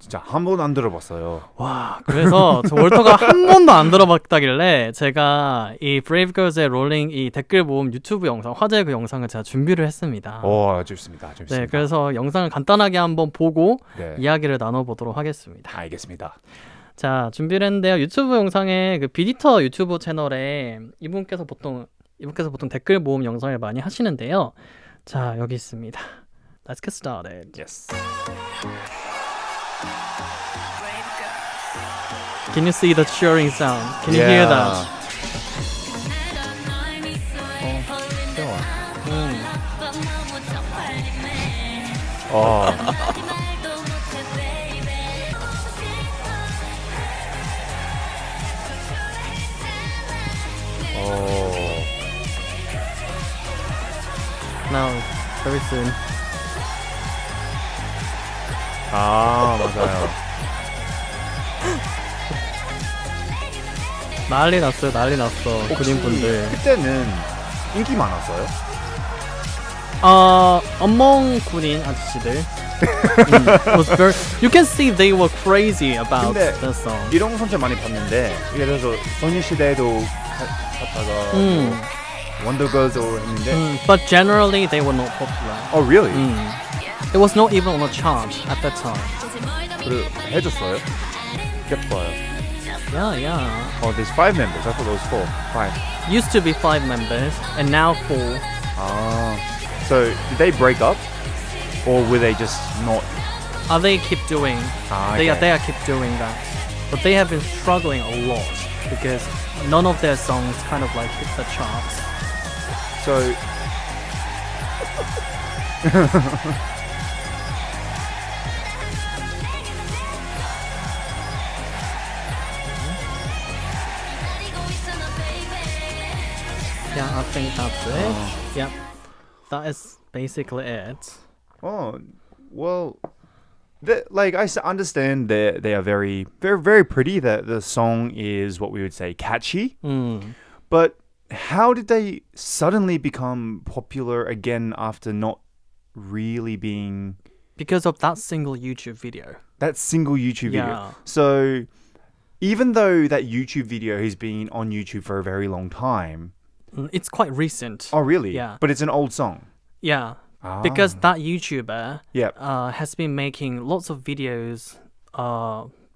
진짜 한 번도 안 들어봤어요. 와, 그래서 저 월터가 한 번도 안 들어봤다길래 제가 이 브레이브 걸즈의 롤링 이 댓글 모음 유튜브 영상, 화제 그 영상을 제가 준비를 했습니다. 좋습니다. 좋습니다. 네, 그래서 영상을 간단하게 한번 보고 네. 이야기를 나눠보도록 하겠습니다. 알겠습니다. 자, 준비를 했는데요. 유튜브 영상에 그 비디터 유튜브 채널에 이분께서 보통 댓글 모음 영상을 많이 하시는데요. 자, 여기 있습니다. Let's get started. Yes. Can you see the cheering sound? Can you hear that? 귀여워. Now, very soon. 맞아요. 난리 났어요. 군인분들. 그때는 인기 많았어요? among 군인 아저씨들. Was very, you can see they were crazy about 근데 the song. 이런 콘서트 많이 봤는데 예를 들어서 소녀시대도 갔다가 원더걸스 했는데 But generally they were not popular. Oh really? It was not even on a chart at that time. 그래 해줬어요? 예뻐요. Yeah. Oh, there's 5 members. I thought there was 4. 5. Used to be 5 members and now 4. So did they break up, or were they just not? They keep doing. Okay. They are keep doing that. But they have been struggling a lot because none of their songs kind of like hit the charts. So. Yeah, I think that's it. Yep. That is basically it. Oh, well, like understand that they are very, very, very pretty. That the song is what we would say catchy. But how did they suddenly become popular again after not really being? Because of that single YouTube video. That single YouTube video. Yeah. So even though that YouTube video has been on YouTube for a very long time. It's quite recent. Oh, really? Yeah. But it's an old song. Yeah. Because that YouTuber has been making lots of videos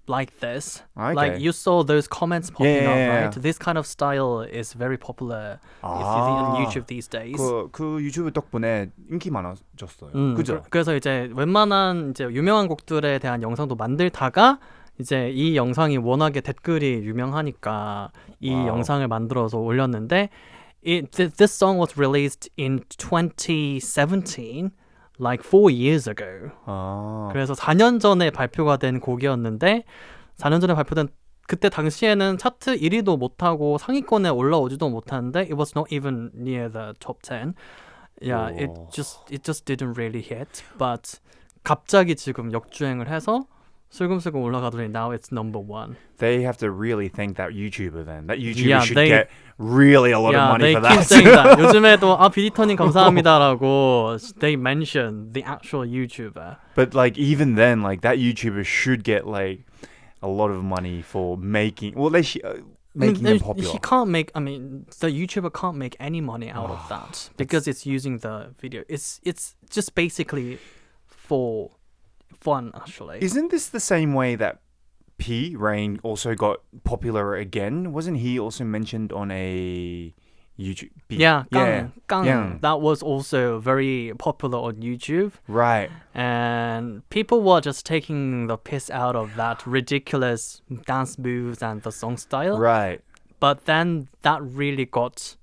like this. Okay. Like you saw those comments popping up, Yeah. right? This kind of style is very popular if you see on YouTube these days. 그 유튜브 덕분에 인기 많아졌어요. 그죠? 그래서 이제 웬만한 이제 유명한 곡들에 대한 영상도 만들다가 이제 이 영상이 워낙에 댓글이 유명하니까 이 영상을 만들어서 올렸는데 this song was released in 2017, like 4 years ago. 그래서 4년 전에 발표가 된 곡이었는데 4년 전에 발표된 그때 당시에는 차트 1위도 못하고 상위권에 올라오지도 못하는데 it was not even near the top 10. Yeah, it just didn't really hit. But 갑자기 지금 역주행을 해서 슬금슬금 올라가더니 now it's number 1. They have to really thank that YouTuber then. That YouTuber should get really a lot of money for that. Yeah, they keep saying that. 요즘에도 비디터님 감사합니다라고 they mention the actual YouTuber. But like even then, like that YouTuber should get like a lot of money for making. Well, they making them popular. He can't make. I mean, the YouTuber can't make any money out of that because it's using the video. It's just basically for fun, actually. Isn't this the same way that P Rain also got popular again? Wasn't he also mentioned on a YouTube? Yeah, Gang. That was also very popular on YouTube. Right. And people were just taking the piss out of that ridiculous dance moves and the song style. Right. But then that really got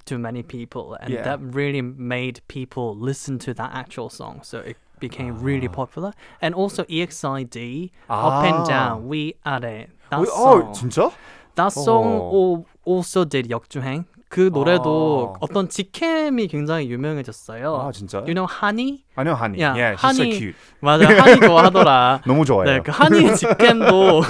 to many people, and that really made people listen to that actual song. So it became really popular. And also EXID, Up and Down, We Are It. That song. 진짜? That song also did 역주행. 그 노래도 어떤 직캠이 굉장히 유명해졌어요. 아, 진짜요? You know Honey? I know Honey. Yeah, Yeah, she's so Honey. cute. 맞아, 하니 좋아하더라. 너무 좋아해요. 네, 그 하니 직캠도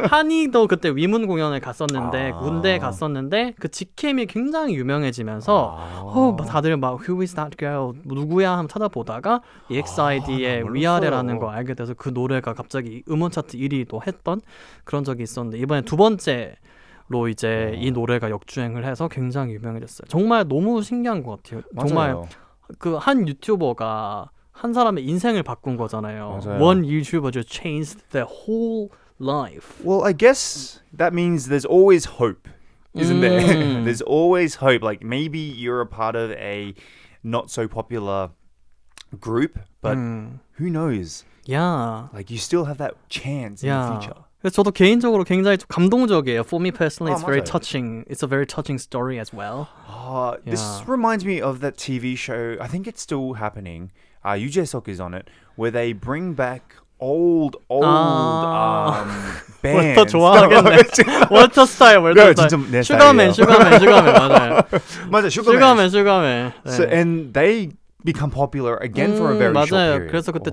하니도 그때 위문 공연을 갔었는데 군대에 갔었는데 그 직캠이 굉장히 유명해지면서 다들 막 Who is that girl? 누구야? 한번 찾아보다가 EXID의 위아래라는 거 알게 돼서 그 노래가 갑자기 음원 차트 1위도 했던 그런 적이 있었는데 이번에 두 번째로 이제 이 노래가 역주행을 해서 굉장히 유명해졌어요. 정말 너무 신기한 것 같아요. 맞아요. 정말 그 한 유튜버가 한 사람의 인생을 바꾼 거잖아요. 맞아요. One YouTuber just changed their whole life. Well, I guess that means there's always hope, isn't there? There's always hope. Like maybe you're a part of a not so popular group, but who knows? Yeah. Like you still have that chance in the future. 그래서 저도 개인적으로 굉장히 좀 감동적이에요. For me personally, it's very 맞아요. touching. It's a very touching story as well. This reminds me of that TV show. I think it's still happening. 유재석 is on it, where they bring back old bands. 월터 좋아하겠네. 월터 스타일, 월터 스타일. 슈가맨 맞아요. 맞아, 슈가맨. So, and they become popular again for a very short 맞아요. period. 그래서 그때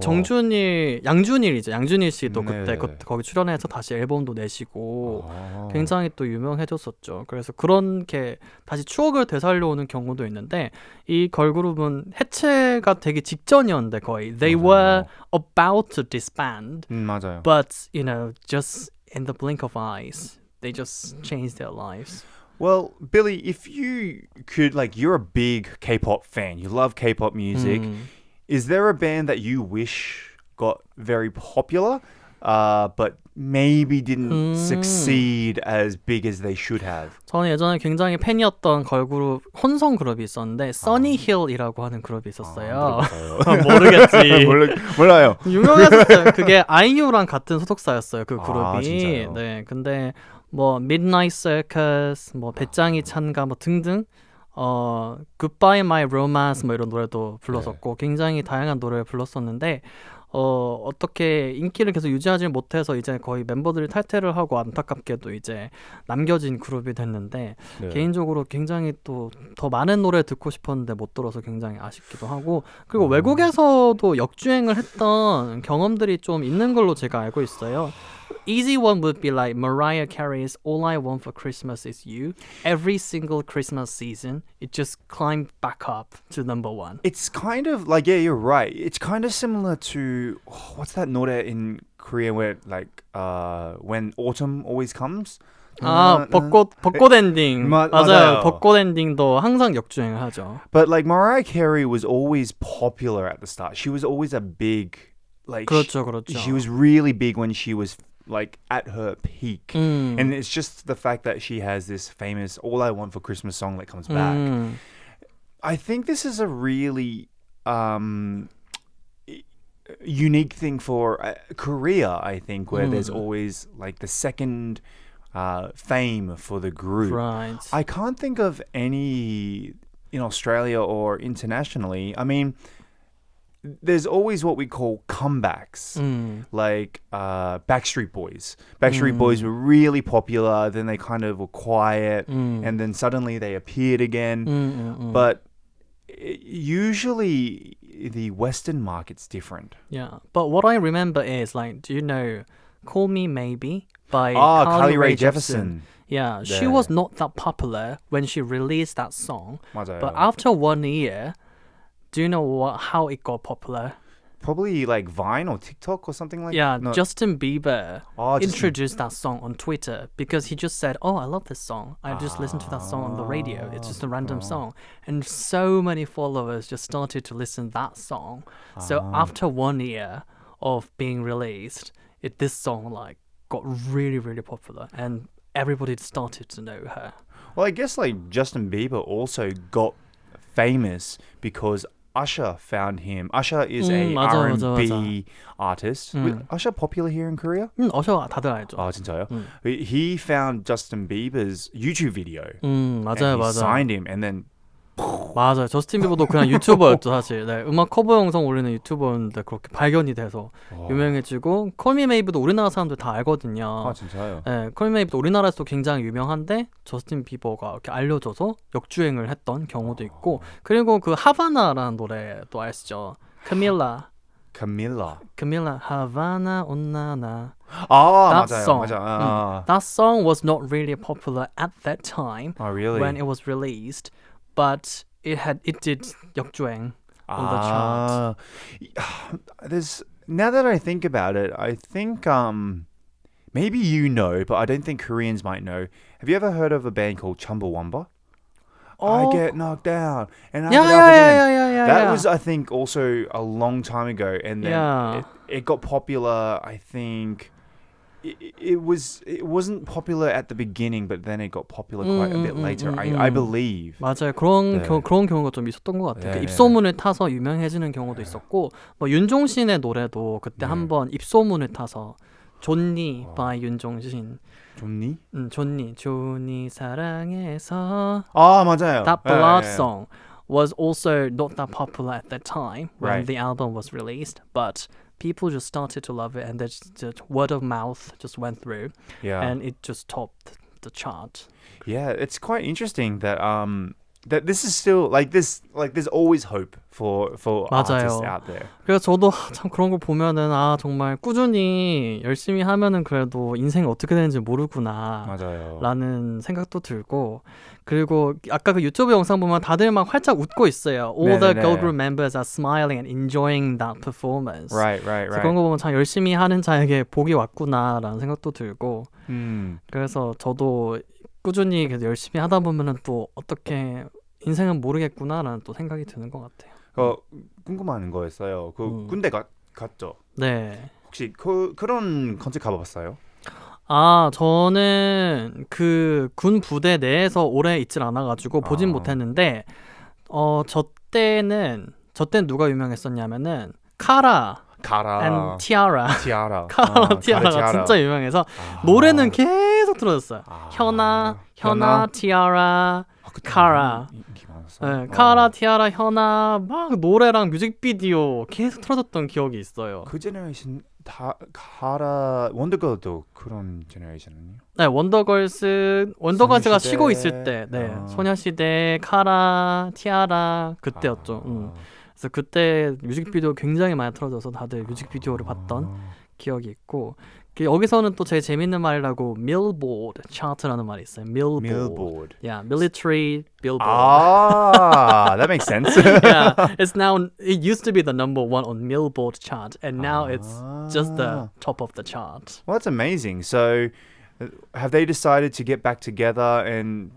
양준일 씨도 그때 거기 출연해서 다시 앨범도 내시고 굉장히 또 유명해졌었죠. 그래서 그렇게 다시 추억을 되살려오는 경우도 있는데 이 걸그룹은 해체가 되기 직전이었는데 거의 they were about to disband. 맞아요. But you know, just in the blink of eyes, they just changed their lives. Well, Billy, if you could, like, you're a big K-pop fan. You love K-pop music. Is there a band that you wish got very popular, but maybe didn't succeed as big as they should have? 저는 예전에 굉장히 팬이었던 걸그룹 혼성 그룹이 있었는데 써니힐이라고 하는 그룹이 있었어요. 모르겠지. 몰라요. 유명했었어요. 그게 아이유랑 같은 소속사였어요. 그 그룹이. 진짜요? 네, 근데 뭐 Midnight Circus, 뭐 배짱이 찬가 뭐 등등 Goodbye My Romance 뭐 이런 노래도 불렀었고 굉장히 다양한 노래를 불렀었는데 어떻게 인기를 계속 유지하지 못해서 이제 거의 멤버들이 탈퇴를 하고 안타깝게도 이제 남겨진 그룹이 됐는데 개인적으로 굉장히 또 더 많은 노래 듣고 싶었는데 못 들어서 굉장히 아쉽기도 하고 그리고 외국에서도 역주행을 했던 경험들이 좀 있는 걸로 제가 알고 있어요. Easy one would be like Mariah Carey's All I Want for Christmas Is You. Every single Christmas season, it just climbed back up to number one. It's kind of like, yeah, you're right. It's kind of similar to, what's that 노래 in Korea where, like, when autumn always comes? 벚꽃 엔딩. 맞아요. 벚꽃 엔딩도 항상 역주행을 하죠. But like Mariah Carey was always popular at the start. She was always a big, like, 그렇죠. she was really big when she was like at her peak. And it's just the fact that she has this famous All I Want for Christmas song that comes back. I think this is a really unique thing for Korea, I think, where there's always like the second fame for the group. Right. I can't think of any in Australia or internationally. I mean, there's always what we call comebacks, like Backstreet Boys. Backstreet Boys were really popular, then they kind of were quiet, and then suddenly they appeared again. But usually the Western market's different. Yeah, but what I remember is like, do you know Call Me Maybe by Carly Rae Jepsen. Yeah, she was not that popular when she released that song. 맞아요. But after 1 year, do you know how it got popular? Probably like Vine or TikTok or something like that. Yeah, Justin Bieber Justin. introduced that song on Twitter because he just said, I love this song. I just listened to that song on the radio. It's just a random song. And so many followers just started to listen to that song. So after 1 year of being released, this song like got really, really popular. And everybody started to know her. Well, I guess like Justin Bieber also got famous because Usher found him. Usher is a R&B artist. Usher popular here in Korea? Usher 다들 알죠. 아 진짜요? He found Justin Bieber's YouTube video. 맞아요, and he signed him, and then 맞아요. 저스틴 비버도 그냥 유튜버였죠 사실. 네, 음악 커버 영상 올리는 유튜버였는데 그렇게 발견이 돼서 유명해지고 콜미 메이브도 우리나라 사람들 다 알거든요. 아 진짜요? 네, 콜미 메이브도 우리나라에서도 굉장히 유명한데 저스틴 비버가 이렇게 알려줘서 역주행을 했던 경우도 있고 그리고 그 하바나라는 노래도 아시죠? 카밀라 하바나 온나나 아 That 맞아요 song. 맞아. That song was not really popular at that time Oh really? when it was released, but it did 역주행 on the chart. There's now that I think about it, I think maybe you know, but I don't think Koreans might know. Have you ever heard of a band called Chumbawamba? I get knocked down and I get up again. That was, I think, also a long time ago, and then it got popular. I think it wasn't popular at the beginning, but then it got popular quite a bit later. I believe. 맞아요. 그런 네. 그런 경우가 좀 있었던 것 같아요. 네, 그 입소문을 타서 유명해지는 경우도 있었고, 뭐 윤종신의 노래도 그때 한번 입소문을 타서 존니 by 윤종신. 좋니? 존니 사랑해서. 아 맞아요. That ballad song was also not that popular at that time when the album was released, but people just started to love it, and the word of mouth just went through, and it just topped the chart. Yeah, it's quite interesting that that this is still like this. Like there's always hope for artists out there. 그래서 저도 참 그런 걸 보면은 정말 꾸준히 열심히 하면은 그래도 인생이 어떻게 되는지 모르구나. 맞아요. 라는 생각도 들고 그리고 아까 그 유튜브 영상 보면 다들 막 활짝 웃고 있어요. All the girl group members are smiling and enjoying that performance. Right. 그런 거 보면 참 열심히 하는 자에게 복이 왔구나라는 생각도 들고 그래서 저도 꾸준히 계속 열심히 하다 보면은 또 어떻게 인생은 모르겠구나라는 또 생각이 드는 것 같아요. 궁금한 거였어요. 그 군대 갔죠? 네. 혹시 그런 콘서트 가봤어요? 저는 그 군 부대 내에서 오래 있질 않아가지고 보진 못했는데 저 때는 누가 유명했었냐면은 카라 and 티아라. 카라 티아라가 진짜 유명해서 노래는 계속 들어줬어요. 현아, 티아라, 카라. 네, 카라, 티아라, 현아 막 노래랑 뮤직비디오 계속 틀어줬던 기억이 있어요. 그 제너레이션 다 카라 원더걸도 그런 제너레이션이요? 네, 원더걸스가 쉬고 있을 때, 네, 소녀시대, 카라, 티아라 그때였죠. 그래서 그때 뮤직비디오 굉장히 많이 틀어줘서 다들 뮤직비디오를 봤던 기억이 있고 여기서는 또 제일 재밌는 말이라고 Billboard 차트라는 말이 있어요. Billboard. Yeah, military Billboard. That makes sense. Yeah, it used to be the number one on Billboard chart, and now it's just the top of the chart. Well, that's amazing. So, have they decided to get back together and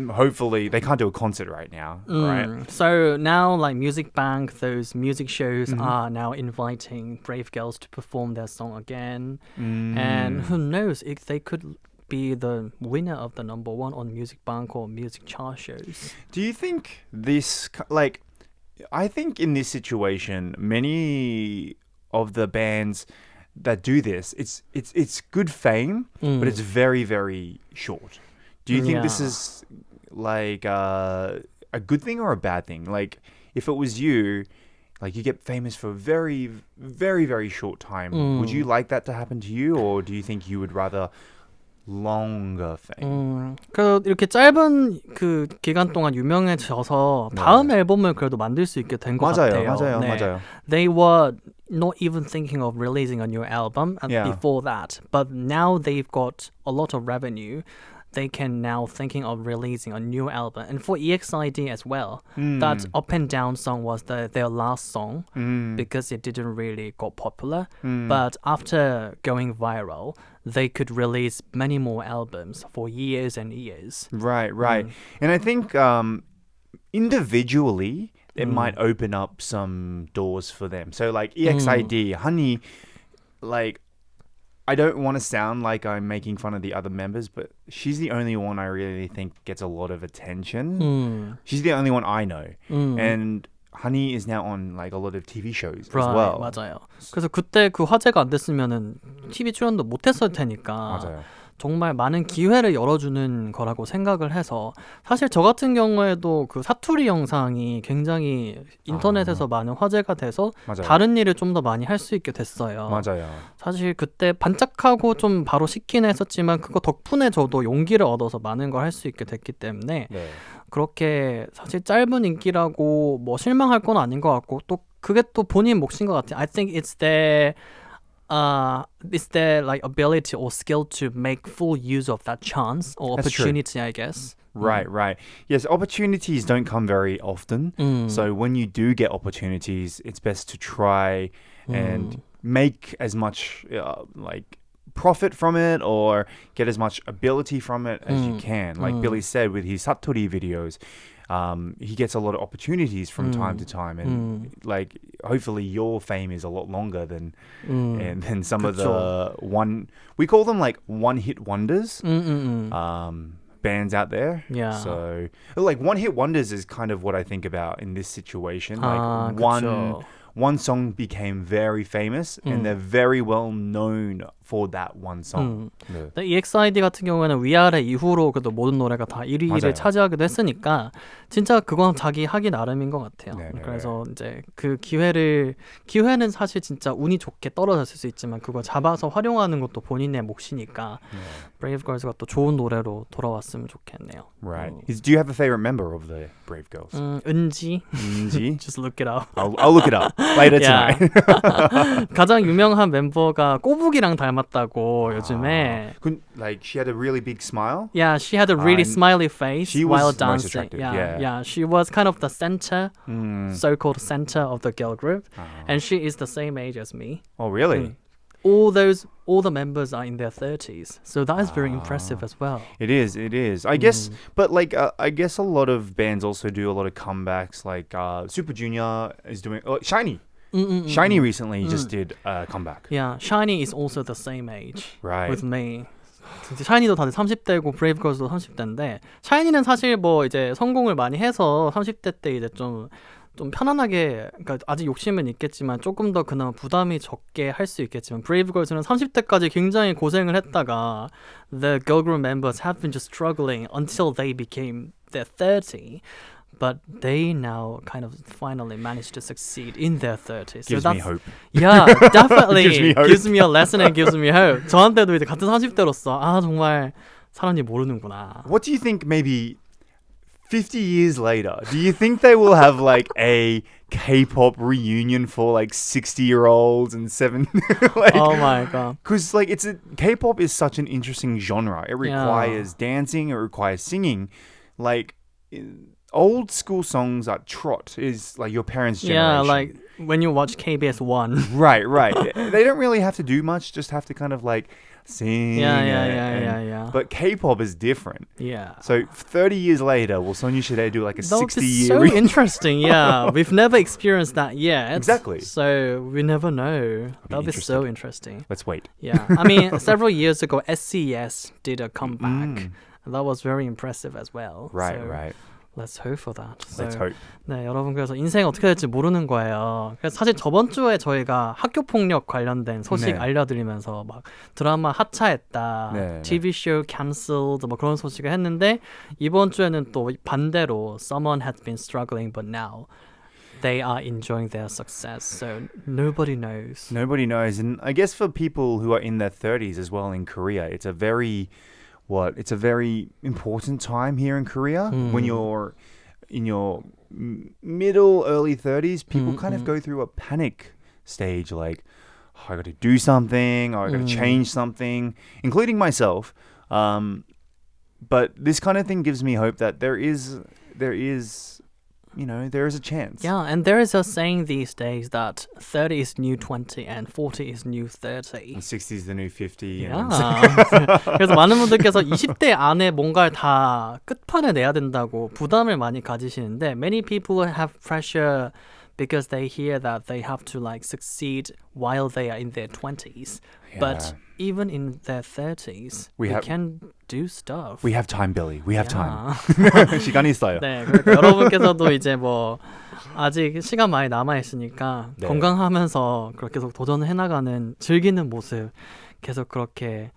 hopefully they can't do a concert right now, right? So now like Music Bank, those music shows are now inviting Brave Girls to perform their song again. And who knows if they could be the winner of the number one on Music Bank or music chart shows. Do you think this, like, I think in this situation, many of the bands that do this, it's good fame, but it's very, very short. Do you think this is like a good thing or a bad thing? Like, if it was you, like you get famous for a very, very, very short time, would you like that to happen to you, or do you think you would rather longer fame? 이렇게 짧은 그 기간 동안 유명해져서 다음 앨범을 그래도 만들 수 있게 된 것 같아요. 맞아요. They were not even thinking of releasing a new album before that, but now they've got a lot of revenue. They can now thinking of releasing a new album. And for EXID as well, that Up and Down song was their last song because it didn't really got popular. But after going viral, they could release many more albums for years and years. Right. And I think individually, it might open up some doors for them. So like EXID, Honey, like, I don't want to sound like I'm making fun of the other members, but she's the only one I really think gets a lot of attention. She's the only one I know. And Honey is now on like a lot of TV shows as well. 맞아요. 그래서 그때 그 화제가 안 됐으면은 TV 출연도 못 했을 테니까. 맞아요. 정말 많은 기회를 열어주는 거라고 생각을 해서 사실 저 같은 경우에도 그 사투리 영상이 굉장히 인터넷에서 많은 화제가 돼서 맞아요. 다른 일을 좀 더 많이 할 수 있게 됐어요. 맞아요. 사실 그때 반짝하고 좀 바로 시키는 했었지만 그거 덕분에 저도 용기를 얻어서 많은 걸 할 수 있게 됐기 때문에 네. 그렇게 사실 짧은 인기라고 뭐 실망할 건 아닌 것 같고 또 그게 또 본인 몫인 것 같아요. I think it's their like ability or skill to make full use of that chance or That's true. opportunity, I guess. Right, right. Yes, opportunities don't come very often. So when you do get opportunities, it's best to try and make as much like profit from it or get as much ability from it as you can. Like Billy said with his Satori videos, he gets a lot of opportunities from time to time, and like hopefully your fame is a lot longer than and than some of the we call them like one-hit wonders bands out there. Yeah. So like one-hit wonders is kind of what I think about in this situation. Like one song became very famous and they're very well known for that one song. 네. 근데 EXID 같은 경우에는 위아래 이후로 그래도 모든 노래가 다 1위를 맞아요. 차지하기도 했으니까 진짜 그건 자기 하기 나름인 것 같아요. 네네. 그래서 이제 그 기회는 사실 진짜 운이 좋게 떨어졌을 수 있지만 그걸 잡아서 활용하는 것도 본인의 몫이니까 브레이브 걸스가 또 좋은 노래로 돌아왔으면 좋겠네요. Right. Do you have a favorite member of the Brave Girls? 은지. 은지? Just look it up. I'll look it up later tonight. 가장 유명한 멤버가 꼬북이랑 닮았다고 요즘에. Like she had a really big smile. Yeah, she had a really smiley face she while was most dancing. attractive. Yeah, she was kind of the center, so-called center of the girl group, and she is the same age as me. Oh, really? All the members are in their 30s, so that is very impressive as well. It is. I guess, but like, I guess a lot of bands also do a lot of comebacks. Like Super Junior is doing. Shiny. Shiny recently just did a comeback. Yeah, Shiny is also the same age Right. with me. 샤이니도 다들 30대고 브레이브 걸스도 30대인데 샤이니는 사실 뭐 이제 성공을 많이 해서 30대 때 이제 좀 편안하게 그러니까 아직 욕심은 있겠지만 조금 더 그나마 부담이 적게 할 수 있겠지만 브레이브 걸스는 30대까지 굉장히 고생을 했다가 the girl group members have been just struggling until they became their 30. But they now kind of finally managed to succeed in their 30s. Gives me hope. Yeah, definitely. Gives me hope. Gives me a lesson and gives me hope. 저한테도 이제 같은 30대로서 정말 사람이 모르는구나. What do you think maybe 50 years later, do you think they will have like a K-pop reunion for like 60-year-olds and like, oh my god. Because like K-pop is such an interesting genre. It requires dancing, it requires singing. Like old school songs are trot is like your parents' generation. Yeah, like when you watch KBS 1. Right. They don't really have to do much, just have to kind of like sing. Yeah. But K-pop is different. Yeah. So 30 years later, will Sonyu Shide do like a That would be 60-year? so interesting. Yeah, we've never experienced that yet. Exactly. So we never know. That would be so interesting. Let's wait. Yeah, I mean, several years ago, SCS did a comeback. And that was very impressive as well. Right. Let's hope for that. Let's hope. 네, 여러분 그래서 인생이 어떻게 될지 모르는 거예요. 그래서 사실 저번 주에 저희가 학교 폭력 관련된 소식 알려드리면서 막 드라마 하차했다, TV show cancelled 뭐 그런 소식을 했는데 이번 주에는 또 반대로 someone has been struggling but now they are enjoying their success. So nobody knows. Nobody knows, and I guess for people who are in their 30s as well in Korea, it's a very important time here in Korea. When you're in your early 30s, people kind of go through a panic stage, like, I got to do something, or I got to change something, including myself. But this kind of thing gives me hope that there is a chance. Yeah, and there is a saying these days that 30 is new 20 and 40 is new 30. And 60 is the new 50. Yeah. 그래서 많은 분들께서 20대 안에 뭔가를 다 끝판에 내야 된다고 부담을 많이 가지시는데 many people have pressure because they hear that they have to like succeed while they are in their 20s. Yeah. But even in their 30s, we can do stuff. We have time, Billy. We have time. 시간이 있어요. 네, 그러니까 여러분께서도 이제 뭐 아직 시간 많이 남아 있으니까 건강하면서 그렇게 계속 도전해 나가는 즐기는 모습 계속 그렇게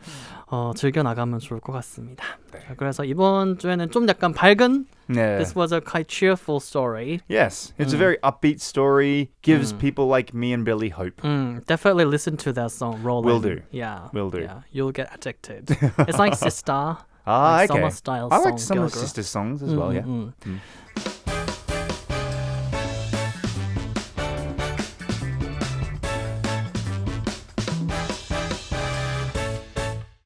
즐겨 나가면 좋을 것 같습니다. 자, 그래서 이번 주에는 좀 약간 밝은 Yeah. This was a quite cheerful story. Yes, it's a very upbeat story. Gives people like me and Billy hope. Definitely listen to that song. Roll Will In. do. Yeah, Will do. Yeah, you'll get addicted. It's like Sister. Ah, like okay. summer style I like song, some of girl. Sister's songs as well. Yeah.